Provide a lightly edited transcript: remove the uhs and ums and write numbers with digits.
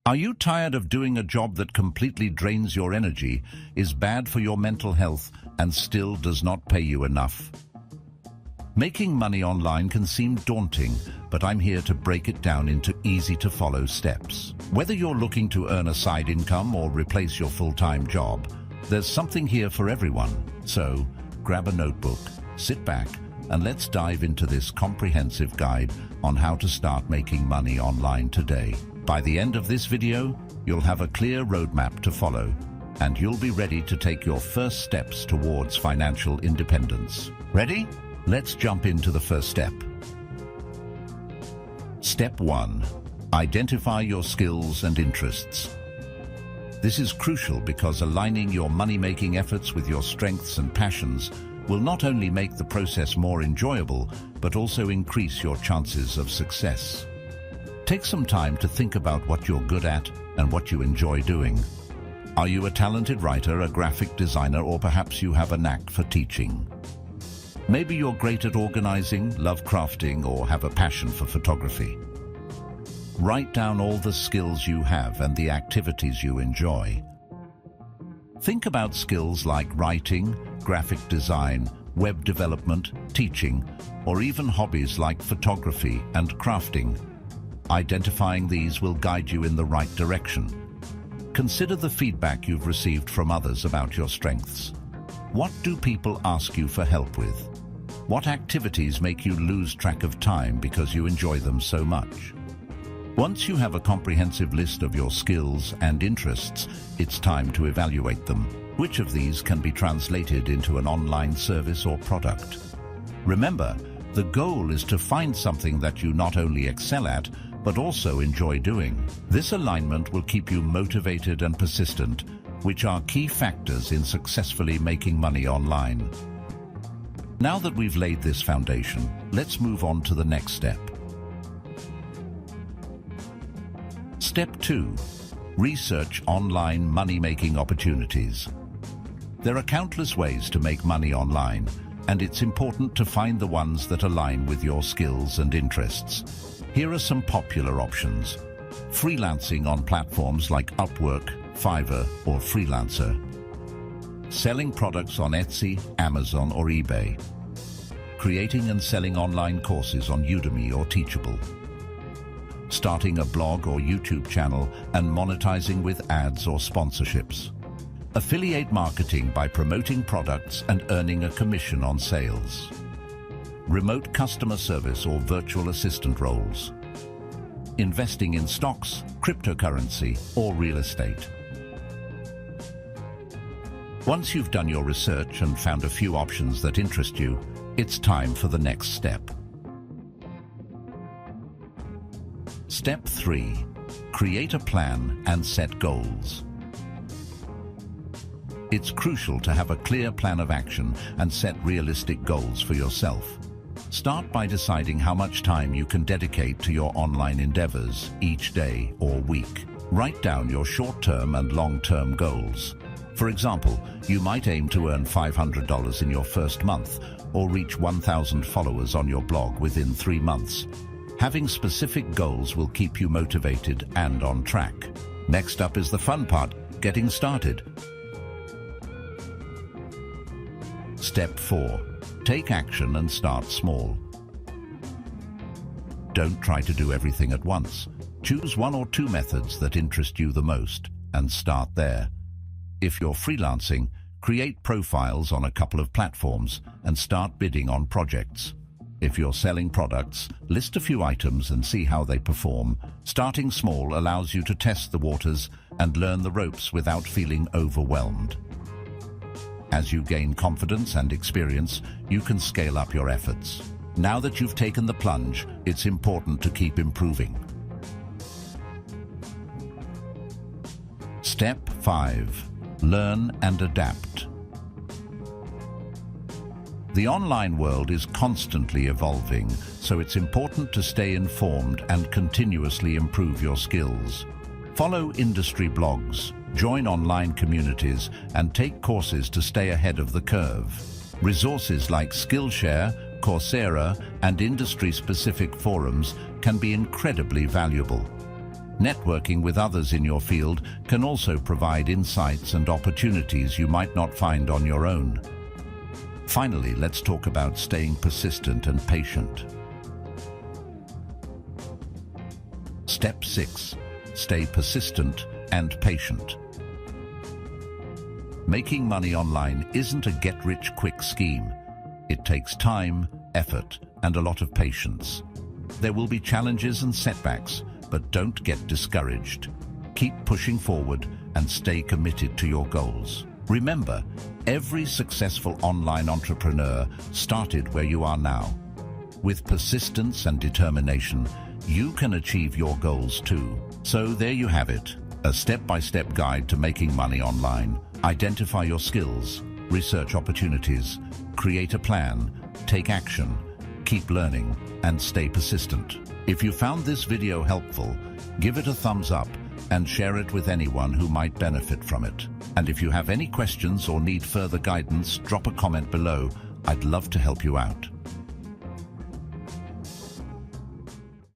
Are you tired of doing a job that completely drains your energy, is bad for your mental health, and still does not pay you enough? Making money online can seem daunting, but I'm here to break it down into easy-to-follow steps. Whether you're looking to earn a side income or replace your full-time job, there's something here for everyone. So, grab a notebook, sit back, and let's dive into this comprehensive guide on how to start making money online today. By the end of this video, you'll have a clear roadmap to follow, and you'll be ready to take your first steps towards financial independence. Ready? Let's jump into the first step. Step 1. Identify your skills and interests. This is crucial because aligning your money-making efforts with your strengths and passions will not only make the process more enjoyable, but also increase your chances of success. Take some time to think about what you're good at and what you enjoy doing. Are you a talented writer, a graphic designer, or perhaps you have a knack for teaching? Maybe you're great at organizing, love crafting, or have a passion for photography. Write down all the skills you have and the activities you enjoy. Think about skills like writing, graphic design, web development, teaching, or even hobbies like photography and crafting. Identifying these will guide you in the right direction. Consider the feedback you've received from others about your strengths. What do people ask you for help with? What activities make you lose track of time because you enjoy them so much? Once you have a comprehensive list of your skills and interests, it's time to evaluate them. Which of these can be translated into an online service or product? Remember, the goal is to find something that you not only excel at, but also enjoy doing. This alignment will keep you motivated and persistent, which are key factors in successfully making money online. Now that we've laid this foundation, let's move on to the next step. Step 2. Research online money-making opportunities. There are countless ways to make money online, and it's important to find the ones that align with your skills and interests. Here are some popular options. Freelancing on platforms like Upwork, Fiverr, or Freelancer. Selling products on Etsy, Amazon, or eBay. Creating and selling online courses on Udemy or Teachable. Starting a blog or YouTube channel and monetizing with ads or sponsorships. Affiliate marketing by promoting products and earning a commission on sales. Remote customer service or virtual assistant roles. Investing in stocks, cryptocurrency, or real estate. Once you've done your research and found a few options that interest you, it's time for the next step. Step 3. Create a plan and set goals. It's crucial to have a clear plan of action and set realistic goals for yourself. Start by deciding how much time you can dedicate to your online endeavors each day or week. Write down your short-term and long-term goals. For example, you might aim to earn $500 in your first month or reach 1,000 followers on your blog within 3 months. Having specific goals will keep you motivated and on track. Next up is the fun part, getting started. Step 4. Take action and start small. Don't try to do everything at once. Choose 1 or 2 methods that interest you the most and start there. If you're freelancing, create profiles on a couple of platforms and start bidding on projects. If you're selling products, list a few items and see how they perform. Starting small allows you to test the waters and learn the ropes without feeling overwhelmed. As you gain confidence and experience, you can scale up your efforts. Now that you've taken the plunge, it's important to keep improving. Step 5. Learn and adapt. The online world is constantly evolving, so it's important to stay informed and continuously improve your skills. Follow industry blogs, join online communities, and take courses to stay ahead of the curve. Resources like Skillshare, Coursera, and industry-specific forums can be incredibly valuable. Networking with others in your field can also provide insights and opportunities you might not find on your own. Finally, let's talk about staying persistent and patient. Step 6. Stay persistent and patient. Making money online isn't a get-rich-quick scheme. It takes time, effort, and a lot of patience. There will be challenges and setbacks, but don't get discouraged. Keep pushing forward and stay committed to your goals. Remember, every successful online entrepreneur started where you are now. With persistence and determination, you can achieve your goals too. So there you have it, a step-by-step guide to making money online. Identify your skills, research opportunities, create a plan, take action, keep learning, and stay persistent. If you found this video helpful, give it a thumbs up and share it with anyone who might benefit from it. And if you have any questions or need further guidance, drop a comment below. I'd love to help you out.